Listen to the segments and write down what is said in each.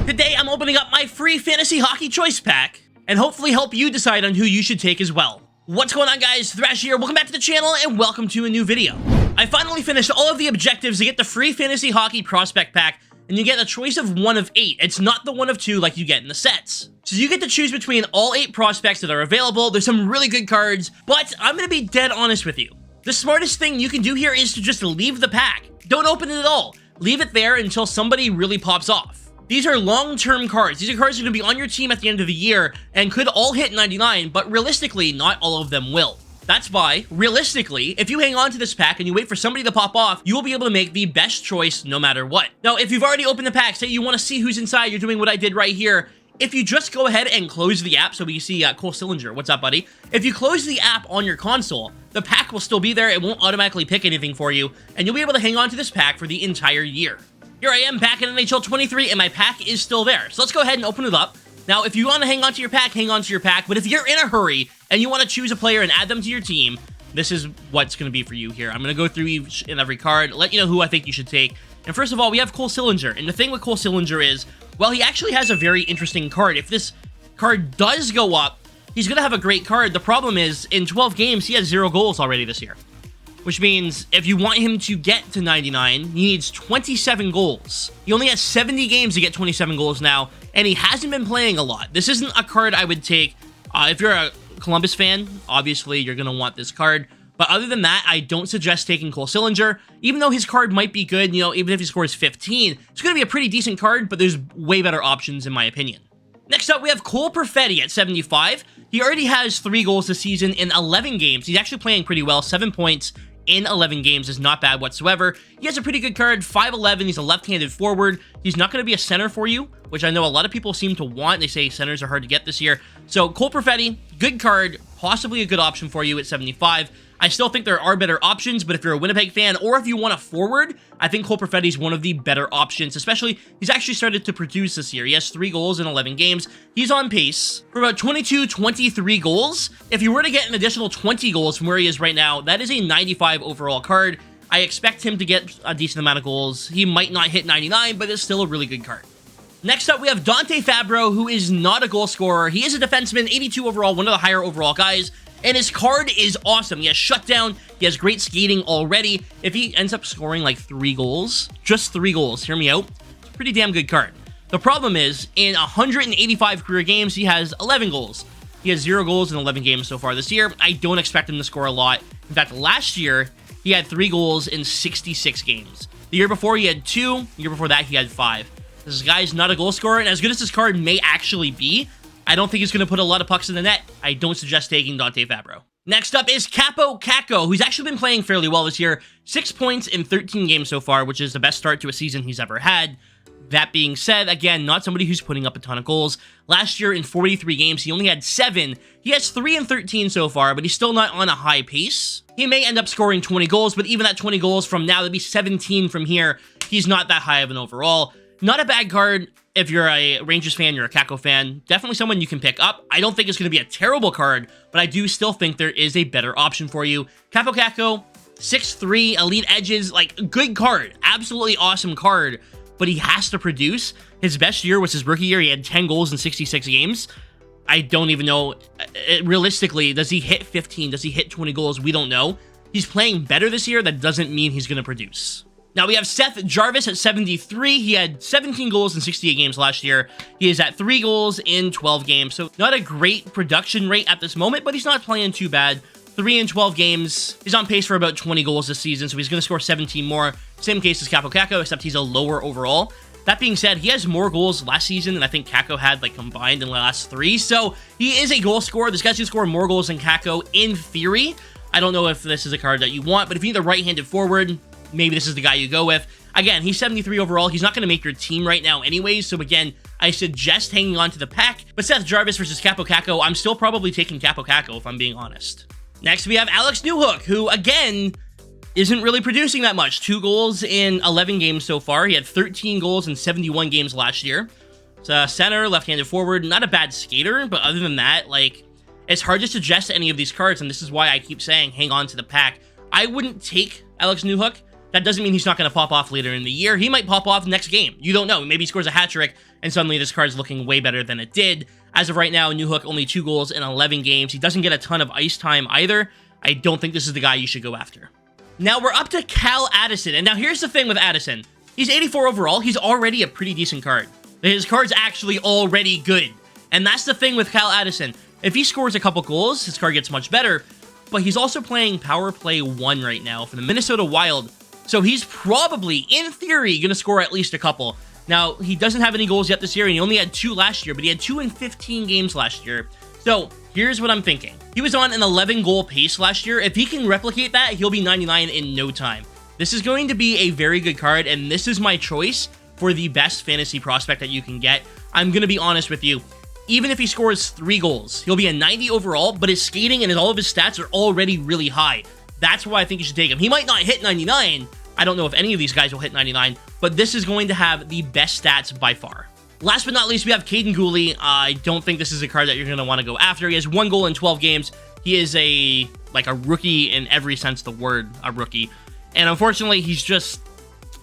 Today, I'm opening up my free fantasy hockey choice pack, and hopefully help you decide on who you should take as well. What's going on, guys? Thrash here. Welcome back to the channel, and welcome to a new video. I finally finished all of the objectives to get the free fantasy hockey prospect pack, and you get a choice of 1 of 8. It's not the 1 of 2 like you get in the sets. So you get to choose between all 8 prospects that are available. There's some really good cards, but I'm gonna be dead honest with you. The smartest thing you can do here is to just leave the pack. Don't open it at all. Leave it there until somebody really pops off. These are long-term cards. These are cards that are going to be on your team at the end of the year and could all hit 99, but realistically, not all of them will. That's why, realistically, if you hang on to this pack and you wait for somebody to pop off, you will be able to make the best choice no matter what. Now, if you've already opened the pack, say you want to see who's inside, you're doing what I did right here. If you just go ahead and close the app, so we see Cole Sillinger, what's up, buddy? If you close the app on your console, the pack will still be there, it won't automatically pick anything for you, and you'll be able to hang on to this pack for the entire year. Here I am back in NHL 23, and my pack is still there. So let's go ahead and open it up. Now, if you want to hang on to your pack, hang on to your pack, but if you're in a hurry and you want to choose a player and add them to your team, this is what's going to be for you here. I'm going to go through each and every card, let you know who I think you should take. And first of all, we have Cole Sillinger, and the thing with Cole Sillinger is, well, he actually has a very interesting card. If this card does go up, he's going to have a great card. The problem is, in 12 games, he has 0 goals already this year. Which means, if you want him to get to 99, he needs 27 goals. He only has 70 games to get 27 goals now, and he hasn't been playing a lot. This isn't a card I would take. If you're a Columbus fan, obviously you're going to want this card. But other than that, I don't suggest taking Cole Sillinger. Even though his card might be good, you know, even if he scores 15, it's going to be a pretty decent card, but there's way better options in my opinion. Next up, we have Cole Perfetti at 75. He already has 3 goals this season in 11 games. He's actually playing pretty well, 7 points in 11 games is not bad whatsoever. He has a pretty good card, 5'11", he's a left-handed forward. He's not going to be a center for you, which I know a lot of people seem to want. They say centers are hard to get this year. So Cole Perfetti, good card, possibly a good option for you at 75. I still think there are better options, but if you're a Winnipeg fan or if you want a forward, I think Cole Perfetti is one of the better options, especially he's actually started to produce this year. He has 3 goals in 11 games. He's on pace for about 23 goals. If you were to get an additional 20 goals from where he is right now, that is a 95 overall card. I expect him to get a decent amount of goals. He might not hit 99, but it's still a really good card. Next up, we have Dante Fabro, who is not a goal scorer. He is a defenseman, 82 overall, one of the higher overall guys. And his card is awesome. He has shutdown. He has great skating already. If he ends up scoring like 3 goals, just 3 goals, hear me out, it's a pretty damn good card. The problem is, in 185 career games, he has 11 goals. He has 0 goals in 11 games so far this year. I don't expect him to score a lot. In fact, last year, he had 3 goals in 66 games. The year before, he had 2. The year before that, he had 5. This guy's not a goal scorer, and as good as this card may actually be, I don't think he's going to put a lot of pucks in the net. I don't suggest taking Dante Fabro. Next up is Kaapo Kakko, who's actually been playing fairly well this year. 6 points in 13 games so far, which is the best start to a season he's ever had. That being said, again, not somebody who's putting up a ton of goals. Last year in 43 games, he only had 7. He has 3 in 13 so far, but he's still not on a high pace. He may end up scoring 20 goals, but even that 20 goals from now, that'd be 17 from here. He's not that high of an overall. Not a bad card. If you're a Rangers fan, you're a Kakko fan, definitely someone you can pick up. I don't think it's going to be a terrible card, but I do still think there is a better option for you. Kaapo Kakko, 6'3", elite edges, like, good card. Absolutely awesome card, but he has to produce. His best year was his rookie year. He had 10 goals in 66 games. I don't even know. Realistically, does he hit 15? Does he hit 20 goals? We don't know. He's playing better this year. That doesn't mean he's going to produce. Now we have Seth Jarvis at 73. He had 17 goals in 68 games last year. He is at 3 goals in 12 games. So not a great production rate at this moment, but he's not playing too bad. 3 in 12 games. He's on pace for about 20 goals this season, so he's going to score 17 more. Same case as Kaapo Kakko, except he's a lower overall. That being said, he has more goals last season than I think Kakko had like combined in the last 3. So he is a goal scorer. This guy's going to score more goals than Kakko in theory. I don't know if this is a card that you want, but if you need a right-handed forward, maybe this is the guy you go with. Again, he's 73 overall. He's not going to make your team right now anyways. So again, I suggest hanging on to the pack. But Seth Jarvis versus Kaapo Kakko, I'm still probably taking Kaapo Kakko if I'm being honest. Next, we have Alex Newhook, who again isn't really producing that much. 2 goals in 11 games so far. He had 13 goals in 71 games last year. It's a center, left-handed forward. Not a bad skater, but other than that, like, it's hard to suggest any of these cards, and this is why I keep saying hang on to the pack. I wouldn't take Alex Newhook. that doesn't mean he's not going to pop off later in the year. He might pop off next game. You don't know. Maybe he scores a hat trick, and suddenly this card's looking way better than it did. As of right now, Newhook only 2 goals in 11 games. He doesn't get a ton of ice time either. I don't think this is the guy you should go after. Now we're up to Cal Addison, and now here's the thing with Addison. He's 84 overall. He's already a pretty decent card. His card's actually already good, and that's the thing with Cal Addison. If he scores a couple goals, his card gets much better, but he's also playing Power Play 1 right now for the Minnesota Wild, so he's probably, in theory, going to score at least a couple. Now, he doesn't have any goals yet this year, and he only had 2 last year, but he had 2 in 15 games last year. So, here's what I'm thinking. He was on an 11-goal pace last year. If he can replicate that, he'll be 99 in no time. This is going to be a very good card, and this is my choice for the best fantasy prospect that you can get. I'm going to be honest with you. Even if he scores 3 goals, he'll be a 90 overall, but his skating and all of his stats are already really high. That's why I think you should take him. He might not hit 99. I don't know if any of these guys will hit 99, but this is going to have the best stats by far. Last but not least, we have Caden Gooley. I don't think this is a card that you're going to want to go after. He has 1 goal in 12 games. He is a rookie in every sense of the word, a rookie. And unfortunately, he's just...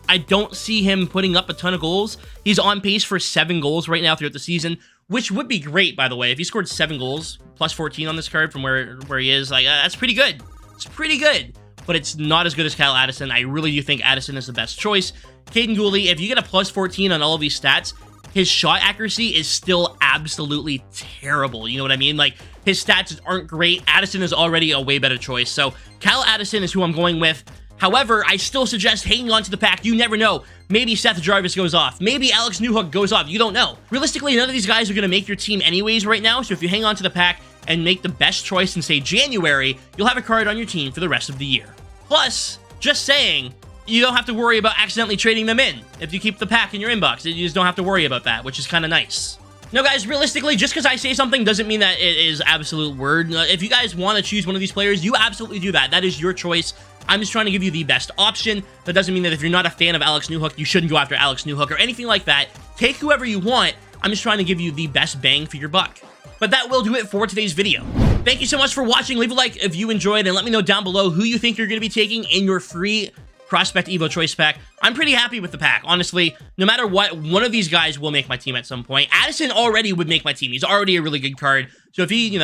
I don't see him putting up a ton of goals. He's on pace for 7 goals right now throughout the season, which would be great, by the way. If he scored 7 goals, plus 14 on this card from where he is, like, that's pretty good. It's pretty good, but it's not as good as Cal Addison. I really do think Addison is the best choice. Caden Gooley, if you get a plus 14 on all of these stats, his shot accuracy is still absolutely terrible. You know what I mean? Like, his stats aren't great. Addison is already a way better choice. So, Cal Addison is who I'm going with. However, I still suggest hanging on to the pack. You never know. Maybe Seth Jarvis goes off. Maybe Alex Newhook goes off. You don't know. Realistically, none of these guys are going to make your team anyways right now, so if you hang on to the pack and make the best choice in, say, January, you'll have a card on your team for the rest of the year. Plus, just saying, you don't have to worry about accidentally trading them in if you keep the pack in your inbox. You just don't have to worry about that, which is kind of nice. Now, guys, realistically, just because I say something doesn't mean that it is absolute word. If you guys want to choose one of these players, you absolutely do that. That is your choice. I'm just trying to give you the best option. That doesn't mean that if you're not a fan of Alex Newhook, you shouldn't go after Alex Newhook or anything like that. Take whoever you want. I'm just trying to give you the best bang for your buck. But that will do it for today's video. Thank you so much for watching. Leave a like if you enjoyed, and let me know down below who you think you're going to be taking in your free Prospect Evo Choice Pack. I'm pretty happy with the pack, honestly. No matter what, one of these guys will make my team at some point. Addison already would make my team. He's already a really good card. So if he,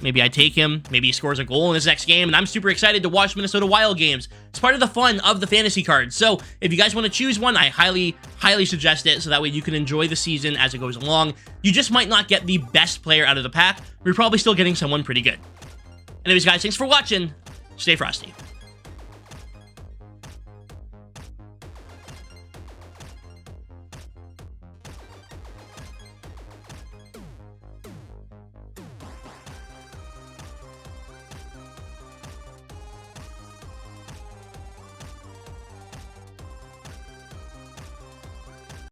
maybe I take him, maybe he scores a goal in his next game, and I'm super excited to watch Minnesota Wild games. It's part of the fun of the fantasy cards. So if you guys want to choose one, I highly, highly suggest it, so that way you can enjoy the season as it goes along. You just might not get the best player out of the pack, but you're probably still getting someone pretty good. Anyways, guys, thanks for watching. Stay frosty.